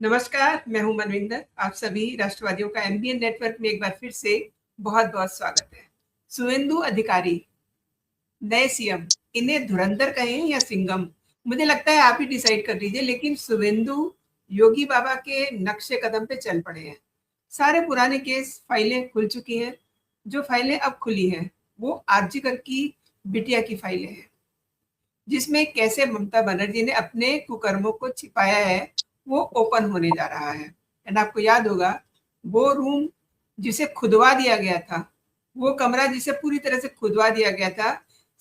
नमस्कार, मैं हूँ मनविंदर। आप सभी राष्ट्रवादियों का एमबीएन नेटवर्क में एक बार फिर से बहुत-बहुत स्वागत है। शुवेंदु अधिकारी, नए सीएम, इन्हें धुरंधर कहें या सिंघम? मुझे लगता है आप ही डिसाइड कर लीजिए, लेकिन शुवेंदु योगी बाबा के नक्शे कदम पे चल पड़े हैं। सारे पुराने केस फाइलें खुल चुकी हैं। जो फाइलें अब खुली हैं, वो आरजीकर की बिटिया की फाइलें हैं। जिसमें कैसे ममता बनर्जी ने अपने कुकर्मों को छिपाया है, वो ओपन होने जा रहा है। एंड आपको याद होगा, वो रूम जिसे खुदवा दिया गया था, वो कमरा जिसे पूरी तरह से खुदवा दिया गया था,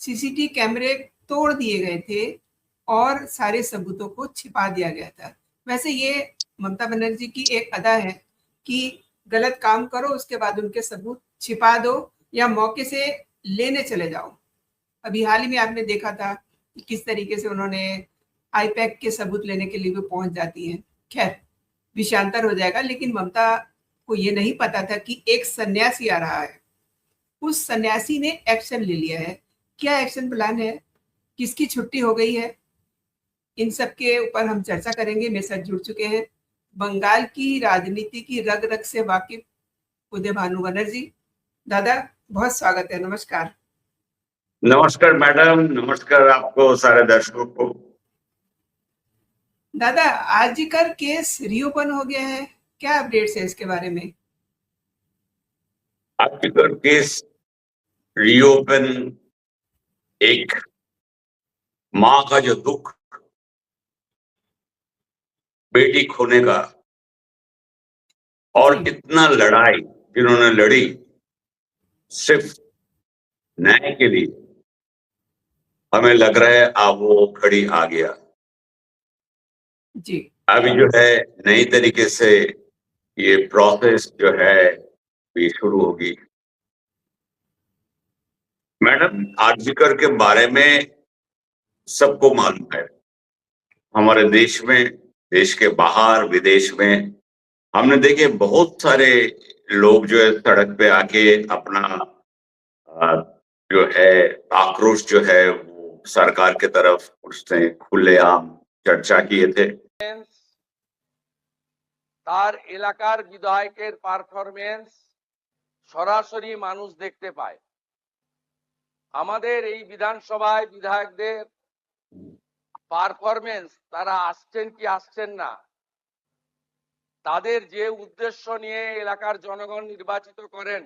सीसीटीवी कैमरे तोड़ दिए गए थे और सारे सबूतों को छिपा दिया गया था। वैसे ये ममता बनर्जी की एक अदा है कि गलत काम करो, उसके बाद उनके सबूत छिपा दो या मौके से लेने चले जाओ। अभी हाल ही में आपने देखा था कि किस तरीके से उन्होंने आईपैक के सबूत लेने के लिए भी पहुंच जाती हैं। खैर, विषयांतर हो जाएगा, लेकिन ममता को ये नहीं पता था कि एक सन्यासी आ रहा है। उस सन्यासी ने एक्शन ले लिया है। क्या एक्शन प्लान है, किसकी छुट्टी हो गई है, इन सब के ऊपर हम चर्चा करेंगे। मेरे साथ जुड़ चुके हैं बंगाल की राजनीति की रग रग से वाकिफ उदय भानु बनर्जी। दादा, बहुत स्वागत है। नमस्कार। नमस्कार मैडम, नमस्कार आपको, सारे दर्शकों को। दादा, आरजीकर केस रीओपन हो गया है, क्या अपडेट्स है इसके बारे में? आरजीकर केस रीओपन, एक माँ का जो दुख बेटी खोने का, और इतना लड़ाई जिन्होंने लड़ी सिर्फ न्याय के लिए, हमें लग रहा है अब वो घड़ी आ गया जी। अभी जो है नई तरीके से ये प्रोसेस जो है ये शुरू होगी। मैडम, आरजीकर के बारे में सबको मालूम है, हमारे देश में, देश के बाहर, विदेश में हमने देखे बहुत सारे लोग जो है सड़क पे आके अपना जो है आक्रोश जो है वो सरकार के तरफ उसने खुलेआम चर्चा किए थे। তার এলাকার বিধায়কের পারফরমেন্স সরাসরি মানুষ দেখতে পায়। আমাদের এই বিধানসভায় বিধায়কদের পারফরমেন্স, তারা আসছেন কি আসছেন না, তাদের যে উদ্দেশ্য নিয়ে এলাকার জনগণ নির্বাচিত করেন,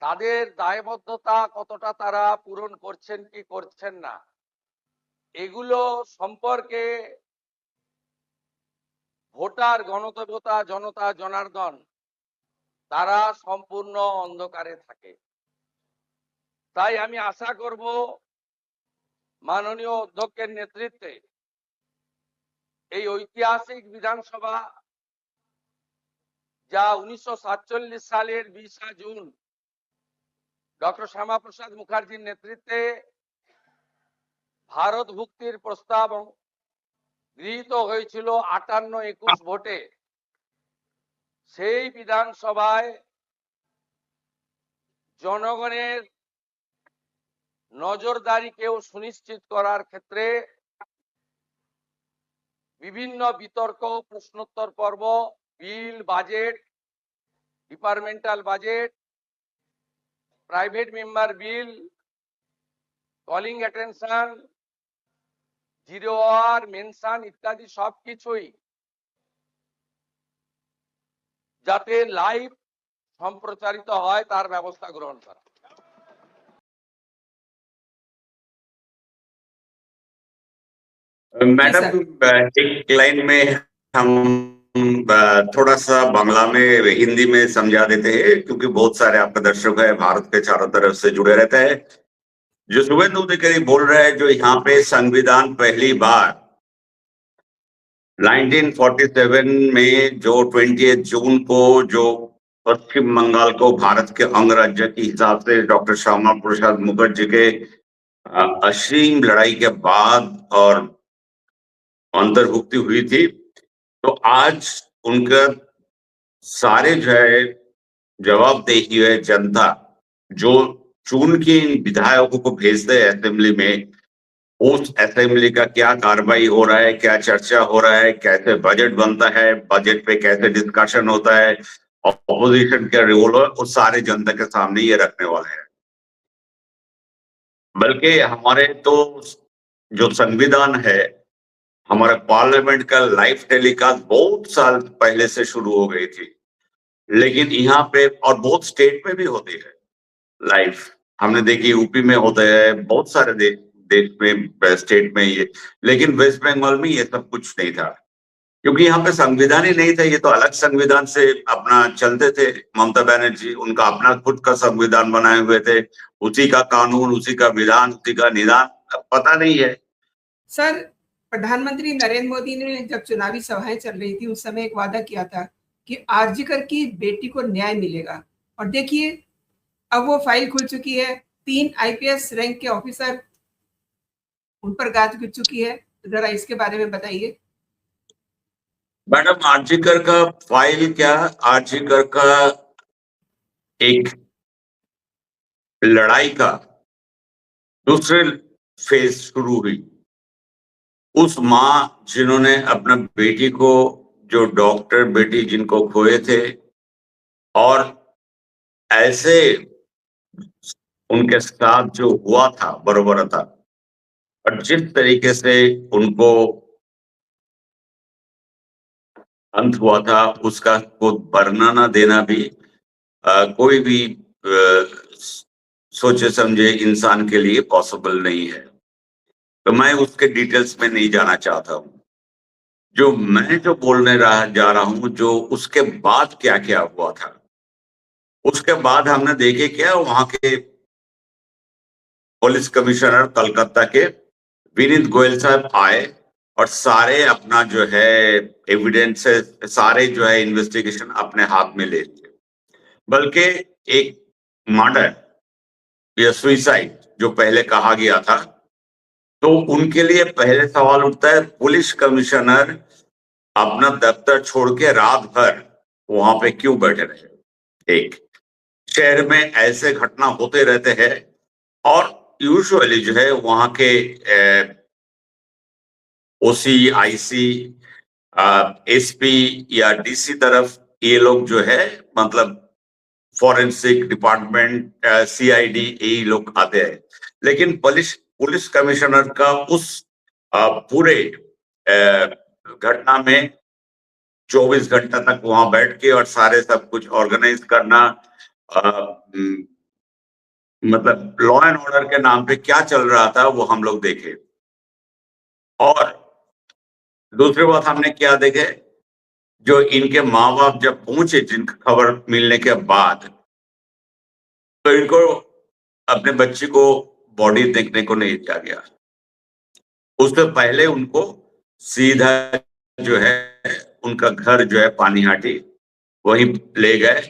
তাদের দায়বদ্ধতা কতটা তারা পূরণ করছেন কি করছেন না, এগুলো সম্পর্কে ভোটার, গণদেবতা, জনতা জনার্দন তারা সম্পূর্ণ অন্ধকারে থাকে। তাই আমি আশা করব মাননীয় অধ্যক্ষের নেতৃত্বে এই ঐতিহাসিক বিধানসভা, যা 1947 সালের 20 জুন ডক্টর শ্যামাপ্রসাদ মুখার্জির নেতৃত্বে ভারত ভুক্তির প্রস্তাব গৃহীত হয়েছিল 58-21 ভোটে, সেই বিধানসভায় জনগণের নজরদারিকেও সুনিশ্চিত করার ক্ষেত্রে বিভিন্ন বিতর্ক, প্রশ্নোত্তর পর্ব, bill, budget, departmental budget, private member bill, calling attention, zero hour, mention ইত্যাদি সবকিছুই যাতে লাইভ সম্প্রচারিত হয় তার ব্যবস্থা গ্রহণ করা। मैडम, एक लाइन में हम थोड़ा सा बांग्ला में, हिंदी में समझा देते हैं, क्योंकि बहुत सारे आपका दर्शक है भारत के चारों तरफ से जुड़े रहते हैं। जो शुवेंदु अधिकारी बोल रहे हैं, जो यहाँ पे संविधान पहली बार 1947 में जो 28 जून को जो पश्चिम बंगाल को भारत के अंगराज्य के हिसाब से डॉक्टर श्यामा प्रसाद मुखर्जी के असीम लड़ाई के बाद और अंतर्भुक्ति हुई थी, तो आज उनका सारे जो है जवाबदेही है जनता जो चुन के इन विधायकों को भेजते हैं असेंबली में, उस असेंबली का क्या कार्रवाई हो रहा है, क्या चर्चा हो रहा है, कैसे बजट बनता है, बजट पे कैसे डिस्कशन होता है, ऑपोजिशन का रोल है, वो सारे जनता के सामने ये रखने वाले हैं। बल्कि हमारे तो जो संविधान है, हमारे पार्लियामेंट का लाइव टेलीकास्ट बहुत साल पहले से शुरू हो गई थी, लेकिन यहाँ पे और बहुत स्टेट में भी होती है लाइव। हमने देखी यूपी में होता है, बहुत सारे देश में, स्टेट में ये, लेकिन वेस्ट बंगाल में ये सब कुछ नहीं था, क्योंकि यहाँ पे संविधान ही नहीं था। ये तो अलग संविधान से अपना चलते थे। ममता बनर्जी उनका अपना खुद का संविधान बनाए हुए थे, उसी का कानून, उसी का विधान, उसी का निदान, पता नहीं है। सर, प्रधानमंत्री नरेंद्र मोदी ने जब चुनावी सभाएं चल रही थी उस समय एक वादा किया था कि आरजीकर की बेटी को न्याय मिलेगा, और देखिए अब वो फाइल खुल चुकी है। 3 आईपीएस रैंक के ऑफिसर, उन पर गाज गिर चुकी है। जरा इसके बारे में बताइए। मैडम, आरजीकर का फाइल क्या, आरजीकर का एक लड़ाई का दूसरे फेज शुरू हुई। उस माँ जिन्होंने अपना बेटी को, जो डॉक्टर बेटी जिनको खोए थे, और ऐसे उनके साथ जो हुआ था बरोबर था, और जिस तरीके से उनको अंत हुआ था, उसका को वर्णना देना भी कोई भी सोचे समझे इंसान के लिए पॉसिबल नहीं है। तो मैं उसके डिटेल्स में नहीं जाना चाहता हूँ। जो बोलने जा रहा हूँ, जो उसके बाद क्या क्या हुआ था, उसके बाद हमने देखे क्या, वहां के पुलिस कमिश्नर कलकत्ता के विनीत गोयल साहब आए और सारे अपना जो है एविडेंस, सारे जो है इन्वेस्टिगेशन अपने हाथ में ले लिए। बल्कि एक मर्डर या सुइसाइड जो पहले कहा गया था, तो उनके लिए पहले सवाल उठता है, पुलिस कमिश्नर अपना दफ्तर छोड़ के रात भर वहां पे क्यों बैठे रहे। एक शहर में ऐसे घटना होते रहते हैं, और यूजुअली जो है वहां के ओसी, आईसी, एसपी या डीसी तरफ ये लोग जो है, मतलब फॉरेंसिक डिपार्टमेंट, सीआईडी, यही लोग आते हैं। लेकिन पुलिस कमिश्नर का उस पूरे घटना में 24 घंटा तक वहां बैठ के और सारे सब कुछ ऑर्गेनाइज करना, मतलब लॉ एंड ऑर्डर के नाम पे क्या चल रहा था वो हम लोग देखे। और दूसरी बात हमने क्या देखे, जो इनके माँ बाप जब पहुंचे, जिनका खबर मिलने के बाद, तो इनको अपने बच्चे को बॉडी देखने को नहीं दिया गया। उससे पहले उनको सीधा जो है उनका घर जो है पानीहाटी, वहीं ले गए।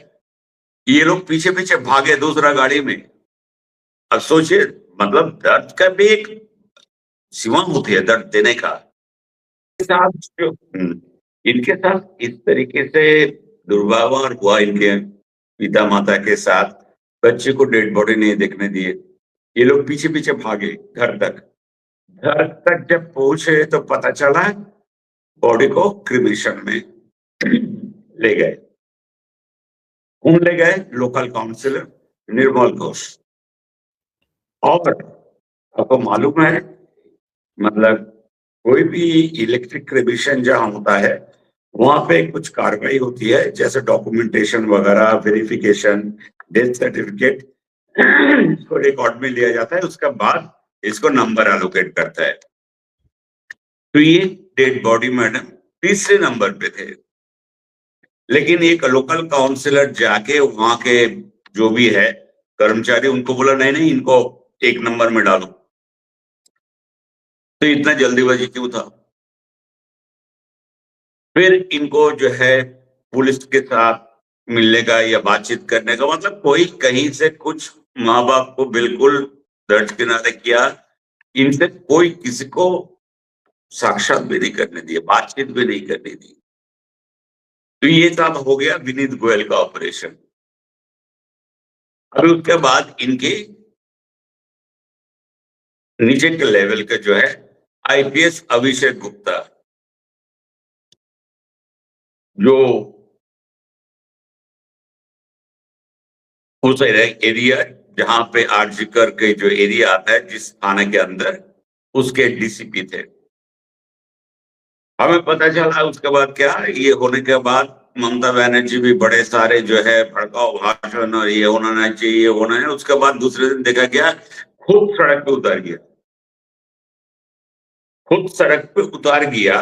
ये लोग पीछे पीछे भागे दूसरा गाड़ी में। अब सोचिए, मतलब दर्द का भी एक सीमा होती है, दर्द देने का। इनके साथ इस तरीके से दुर्व्यवहार हुआ, इनके पिता माता के साथ, बच्चे को डेड बॉडी नहीं देखने दिए। ये लोग पीछे पीछे भागे घर तक। घर तक जब पहुंचे तो पता चला बॉडी को क्रिमेशन में ले गए। कौन ले गए? लोकल काउंसिलर निर्मल घोष। और आपको मालूम है, मतलब कोई भी इलेक्ट्रिक क्रिमेशन जहां होता है वहां पे कुछ कार्रवाई होती है, जैसे डॉक्यूमेंटेशन वगैरह, वेरिफिकेशन, डेथ सर्टिफिकेट, इसको रिकॉर्ड में लिया जाता है। उसके बाद इसको नंबर एलोकेट करता है। तो ये डेड बॉडी मैडम तीसरे नंबर पे थे, लेकिन एक लोकल काउंसिलर जाके वहां के जो भी है कर्मचारी, उनको बोला नहीं नहीं, इनको 1 नंबर में डालो। तो इतना जल्दीबाजी क्यों था? फिर इनको जो है पुलिस के साथ मिलने का या बातचीत करने का, मतलब कोई कहीं से कुछ माँ बाप को बिल्कुल दर्ज किनारे किया, इनसे कोई किसी को साक्षात भी नहीं करने दिया, बातचीत भी नहीं करने दी। तो ये सब हो गया विनीत गोयल का ऑपरेशन। अभी उसके बाद इनकी नीचे के लेवल के जो है आईपीएस अभिषेक गुप्ता, जो उस एरिया जहां पे आरजीकर के जो एरिया आता है जिस थाने के अंदर, उसके डीसीपी थे। हमें पता चला उसके बाद क्या, ये होने के बाद ममता बनर्जी भी बड़े सारे जो है भड़काऊ भाषण और ये होना चाहिए, ये होना है। उसके बाद दूसरे दिन देखा गया खुद सड़क पे उतार गया, खुद सड़क पे उतार गया।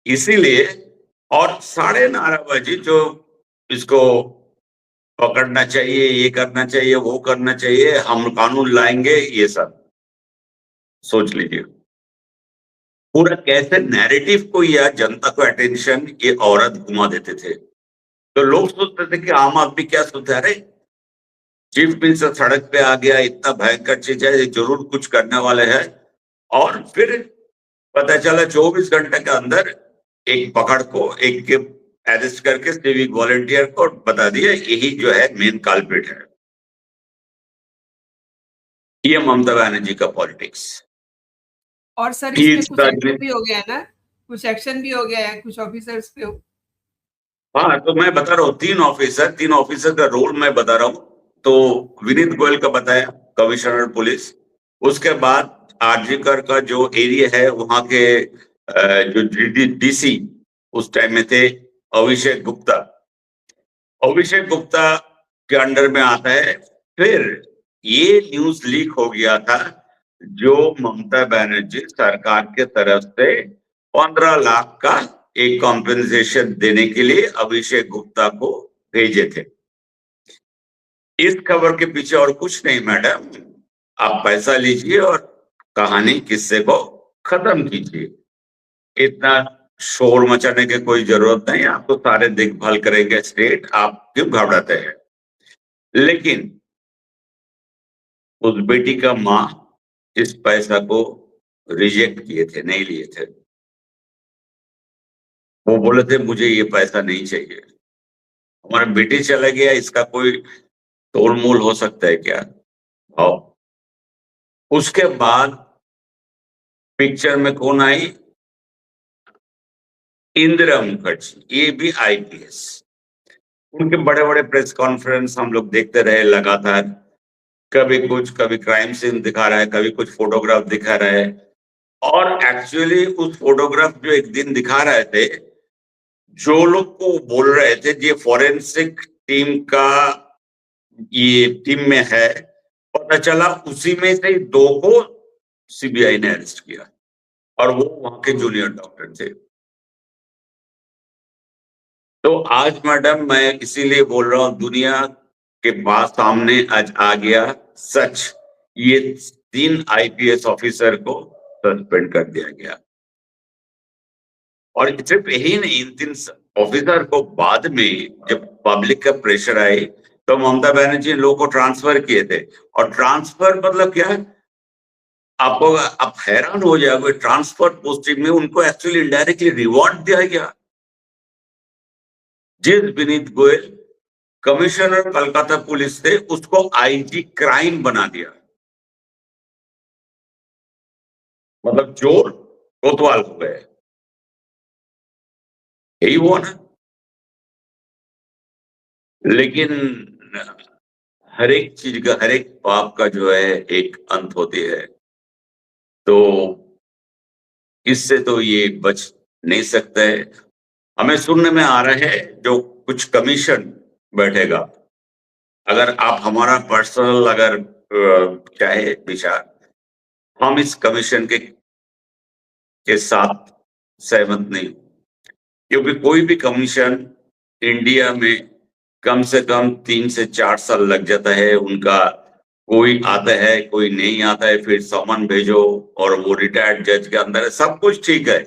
इसीलिए और सारे नाराबाजी जो इसको पकड़ना चाहिए, ये करना चाहिए, वो करना चाहिए, हम कानून लाएंगे, ये सब सोच लीजिए पूरा कैसे नैरेटिव को या जनता को अटेंशन ये औरत घुमा देते थे। तो लोग सोचते थे कि आम आदमी क्या सोचता है, अरे चीफ मिनिस्टर सड़क पे आ गया, इतना भयंकर चीज है, ये जरूर कुछ करने वाले हैं। और फिर पता चला 24 घंटे के अंदर एक पकड़ को, एक अरेस्ट करके सिविक वॉलंटियर को बता दिया यही जो है मेन काल्प्रिट है। ये ममता बनर्जी का पॉलिटिक्स। और सर इसमें कुछ एक्शन भी हो गया ना, कुछ एक्शन भी हो गया है कुछ ऑफिसर्स पे। हाँ, तो मैं बता रहा हूँ तीन ऑफिसर का रोल मैं बता रहा हूँ। तो विनीत गोयल का बताया, कमिश्नर पुलिस। उसके बाद आरजीकर का जो एरिया है वहां के जो डीसी उस टाइम में थे अभिषेक गुप्ता के अंडर में आता है। फिर ये न्यूज लीक हो गया था जो ममता बनर्जी सरकार के तरफ से 15 लाख का एक कॉम्पेंसेशन देने के लिए अभिषेक गुप्ता को भेजे थे। इस खबर के पीछे और कुछ नहीं मैडम, आप पैसा लीजिए और कहानी किस्से को खत्म कीजिए। इतना शोर मचाने की कोई जरूरत नहीं, आपको सारे देखभाल करेंगे स्टेट, आप क्यों घबराते हैं। लेकिन उस बेटी का माँ इस पैसा को रिजेक्ट किए थे, नहीं लिए थे। वो बोले थे मुझे ये पैसा नहीं चाहिए, हमारा बेटी चला गया, इसका कोई तोल मोल हो सकता है क्या। और उसके बाद पिक्चर में कौन आई, इंदिरा मुखर्जी, ये भी आईपीएस। उनके बड़े बड़े प्रेस कॉन्फ्रेंस हम लोग देखते रहे लगातार, कभी क्राइम सीन दिखा रहा है, कभी कुछ फोटोग्राफ दिखा रहा है। और एक्चुअली उस फोटोग्राफ जो एक दिन दिखा रहे थे, जो लोग को बोल रहे थे ये फॉरेंसिक टीम का ये टीम में है, पता चला उसी में से 2 को सीबीआई ने अरेस्ट किया और वो वहां के जूनियर डॉक्टर थे। तो आज मैडम मैं इसीलिए बोल रहा हूं, दुनिया के बाद सामने आज आ गया सच। ये 3 आईपीएस ऑफिसर को सस्पेंड कर दिया गया। और सिर्फ यही नहीं, इन 3 ऑफिसर को बाद में जब पब्लिक का प्रेशर आए तो ममता बनर्जी ने लोगों को ट्रांसफर किए थे। और ट्रांसफर मतलब क्या है, आप हैरान हो जाओगे, ट्रांसफर पोस्टिंग में उनको एक्चुअली इनडायरेक्टली रिवॉर्ड दिया गया। जिस विनीत गोयल कमिश्नर कलकत्ता पुलिस थे उसको आईजी क्राइम बना दिया, मतलब चोर कोतवाल हो गए, यही हुआ ना। लेकिन हर एक चीज का, हर एक पाप का जो है एक अंत होती है। तो इससे तो ये बच नहीं सकता है। हमें सुनने में आ रहा है जो कुछ कमीशन बैठेगा, अगर आप हमारा पर्सनल अगर चाहे विचार, हम इस कमीशन के साथ सहमत नहीं, क्योंकि कोई भी कमीशन इंडिया में कम से कम 3 से 4 साल लग जाता है उनका। कोई आता है, कोई नहीं आता है, फिर समन भेजो और वो रिटायर्ड जज के अंदर है, सब कुछ ठीक है,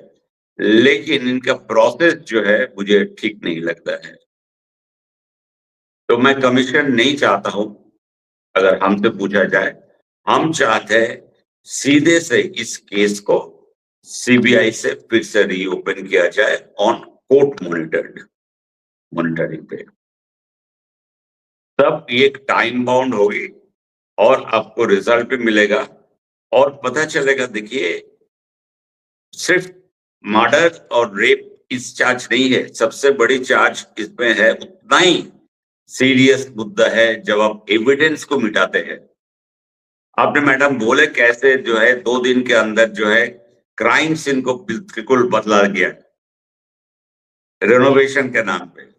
लेकिन इनका प्रोसेस जो है मुझे ठीक नहीं लगता है। तो मैं कमीशन नहीं चाहता हूं। अगर हमसे पूछा जाए, हम चाहते हैं सीधे से इस केस को सीबीआई से फिर से रीओपन किया जाए ऑन कोर्ट मॉनिटरिंग पे। तब एक टाइम बाउंड होगी और आपको रिजल्ट भी मिलेगा और पता चलेगा, देखिए सिर्फ मर्डर और रेप इस चार्ज नहीं है, सबसे बड़ी चार्ज इसमें है, उतना ही सीरियस मुद्दा है जब आप एविडेंस को मिटाते हैं। आपने मैडम बोले कैसे जो है 2 दिन के अंदर जो है क्राइम सीन को बिल्कुल बदला गया रेनोवेशन के नाम पे।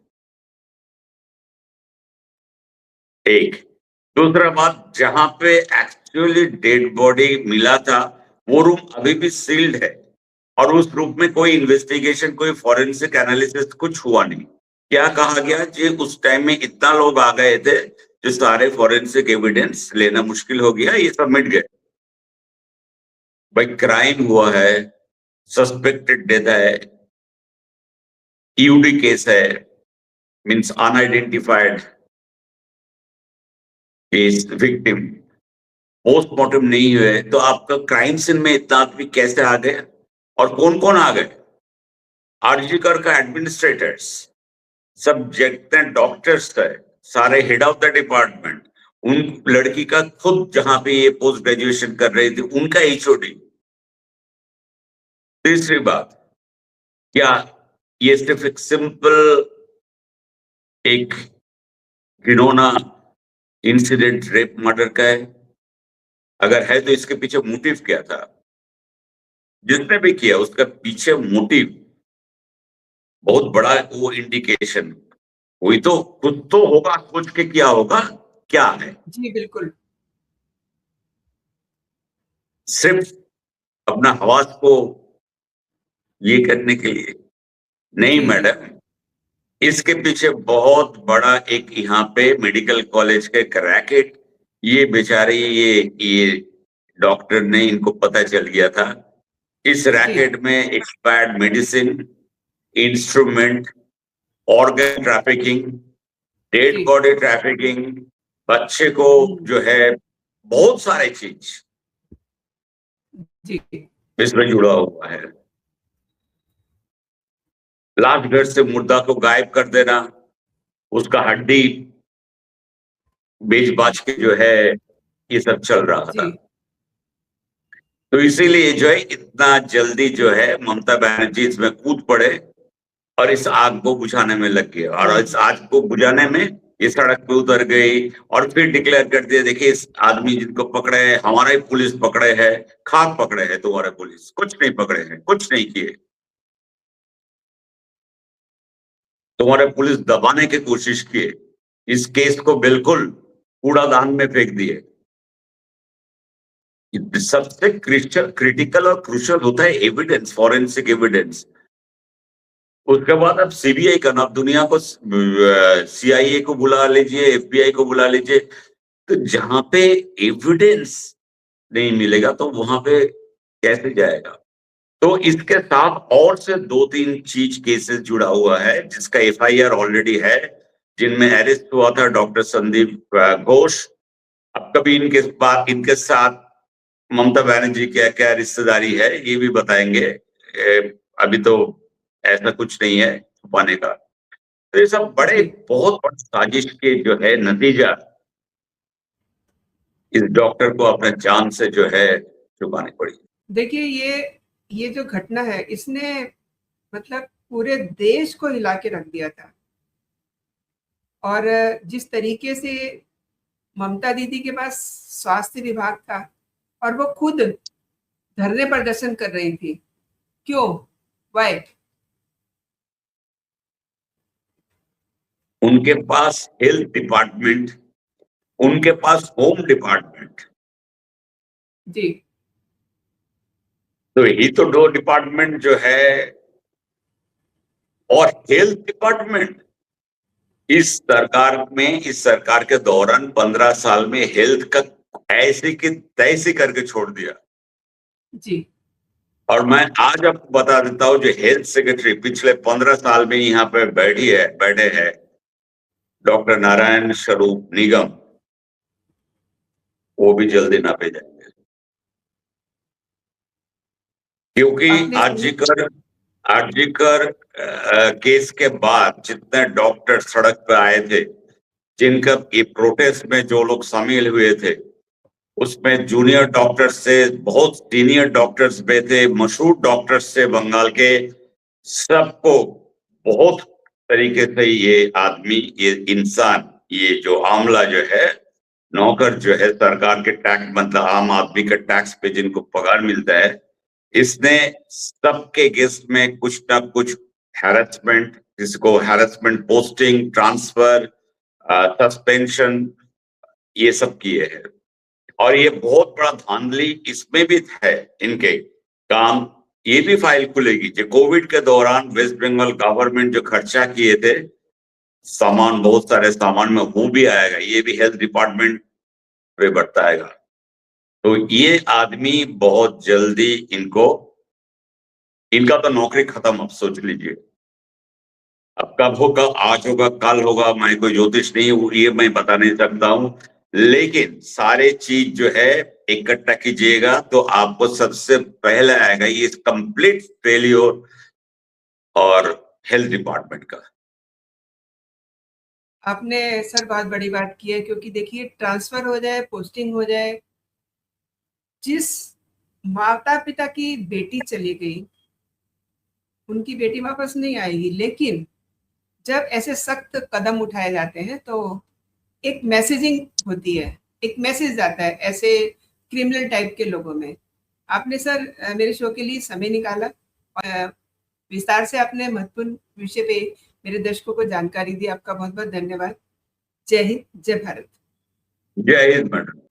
एक दूसरा बात, जहां पे एक्चुअली डेड बॉडी मिला था वो रूम अभी भी सील्ड है और उस रूम में कोई इन्वेस्टिगेशन, कोई फॉरेंसिक एनालिसिस कुछ हुआ नहीं। क्या कहा गया जी, उस टाइम में इतना लोग आ गए थे जो सारे फॉरेंसिक एविडेंस लेना मुश्किल हो गया, ये सब मिट गए। भाई क्राइम हुआ है, सस्पेक्टेड डेथ है, ईयूडी केस है, means unidentified case, victim, postmortem नहीं हुए, तो आपका क्राइम सीन में इतना आदमी कैसे आ गए और कौन कौन आ गए? आरजीकर का एडमिनिस्ट्रेटर्स, सब जितने डॉक्टर्स थे, सारे हेड ऑफ द डिपार्टमेंट, उन लड़की का खुद जहां पे ये पोस्ट ग्रेजुएशन कर रही थी उनका एचओडी। तीसरी बात, क्या ये सिर्फ एक सिंपल एक घिनौना इंसिडेंट रेप मर्डर का है? अगर है तो इसके पीछे मोटिव क्या था? जिसने भी किया उसका पीछे मोटिव बहुत बड़ा वो इंडिकेशन, वही तो कुछ तो होगा, सोच के किया होगा, क्या है? जी बिल्कुल। सिर्फ अपना हवास को ये करने के लिए नहीं जी। मैडम, इसके पीछे बहुत बड़ा एक यहाँ पे मेडिकल कॉलेज के एक रैकेट, ये बेचारे ये डॉक्टर ने, इनको पता चल गया था इस रैकेट में expired medicine, instrument, organ trafficking, dead जी। बॉडी ट्रैफिकिंग, बच्चे को जो है बहुत सारे चीज जी इसमें जुड़ा हुआ है। लाश घर से मुर्दा को गायब कर देना, उसका हड्डी बेच बाच के जो है ये सब चल रहा था। जी तो इसीलिए जो है इतना जल्दी जो है ममता बनर्जी इसमें कूद पड़े और इस आग को बुझाने में लग गए, और इस आग को बुझाने में ये सड़क पे उतर गई और फिर डिक्लेयर कर दिया, देखिए इस आदमी जिनको पकड़े हैं हमारा ही पुलिस पकड़े है, खाक पकड़े हैं तुम्हारे पुलिस, कुछ नहीं पकड़े हैं, कुछ नहीं किए, तुम्हारे पुलिस दबाने की कोशिश किए, इस केस को बिल्कुल कूड़ादान में फेंक दिए। सबसे क्रिटिकल और क्रूशियल होता है एविडेंस, फॉरेंसिक एविडेंस। उसके बाद अब सीबीआई का, अब दुनिया को सीआईए को बुला लीजिए, एफबीआई को बुला लीजिए, तो जहां पे एविडेंस नहीं मिलेगा तो वहां पे कैसे जाएगा? तो इसके साथ और से 2-3 चीज केसेस जुड़ा हुआ है जिसका एफआईआर ऑलरेडी है, जिनमें अरेस्ट हुआ था डॉक्टर संदीप घोष। अब कभी इनके साथ ममता बनर्जी क्या क्या रिश्तेदारी है ये भी बताएंगे, अभी तो ऐसा कुछ नहीं है छुपाने का। तो ये सब बड़े बहुत बड़ी साजिश के जो है नतीजा इस डॉक्टर को अपने जान से जो है छुपानी पड़ी। देखिए ये जो घटना है इसने मतलब पूरे देश को हिला के रख दिया था, और जिस तरीके से ममता दीदी के पास स्वास्थ्य विभाग था और वो खुद धरने प्रदर्शन कर रही थी, क्यों, वाई? उनके पास हेल्थ डिपार्टमेंट, उनके पास होम डिपार्टमेंट, जी तो यही तो 2 डिपार्टमेंट जो है, और हेल्थ डिपार्टमेंट इस सरकार के दौरान 15 साल में हेल्थ का ऐसे की तैसे करके छोड़ दिया। जी और मैं आज आपको बता देता हूं, जो हेल्थ सेक्रेटरी पिछले 15 साल में यहाँ पे बैठे हैं डॉक्टर नारायण स्वरूप निगम, वो भी जल्दी नापे जाएंगे, क्योंकि आरजीकर केस के बाद जितने डॉक्टर सड़क पे आए थे, जिनका ये प्रोटेस्ट में जो लोग शामिल हुए थे, उसमें जूनियर डॉक्टर्स से बहुत सीनियर डॉक्टर्स भी थे, मशहूर डॉक्टर्स से बंगाल के, सबको बहुत तरीके से ये आदमी, ये इंसान, ये जो आमला जो है, नौकर जो है, सरकार के टैक्स मतलब आम आदमी के टैक्स पे जिनको पगार मिलता है, इसने सबके गेस्ट में कुछ ना कुछ हैरेसमेंट, जिसको हैरेसमेंट, पोस्टिंग, ट्रांसफर, सस्पेंशन, ये सब किए हैं। और ये बहुत बड़ा धांधली इसमें भी है इनके काम। ये भी फाइल खुलेगी जो कोविड के दौरान वेस्ट बंगाल गवर्नमेंट जो खर्चा किए थे, सामान, बहुत सारे सामान में वो भी आएगा, ये भी हेल्थ डिपार्टमेंट पे बताएगा। तो ये आदमी बहुत जल्दी इनका तो नौकरी खत्म, अब सोच लीजिए। अब कब होगा, आज होगा, कल होगा, मैं कोई ज्योतिष नहीं हूं, ये मैं बता नहीं सकता हूं, लेकिन सारे चीज जो है इकट्ठा कीजिएगा तो आपको सबसे पहले आएगा ये कंप्लीट फेलियर और हेल्थ डिपार्टमेंट का। आपने सर बहुत बड़ी बात की है, क्योंकि देखिए ट्रांसफर हो जाए, पोस्टिंग हो जाए, जिस माता पिता की बेटी चली गई उनकी बेटी वापस नहीं आएगी, लेकिन जब ऐसे सख्त कदम उठाए जाते हैं तो एक मैसेजिंग होती है, एक मैसेज जाता है ऐसे क्रिमिनल टाइप के लोगों में। आपने सर मेरे शो के लिए समय निकाला और विस्तार से आपने महत्वपूर्ण विषय पे मेरे दर्शकों को जानकारी दी। आपका बहुत बहुत धन्यवाद। जय हिंद, जय भारत। जय हिंद मैडम।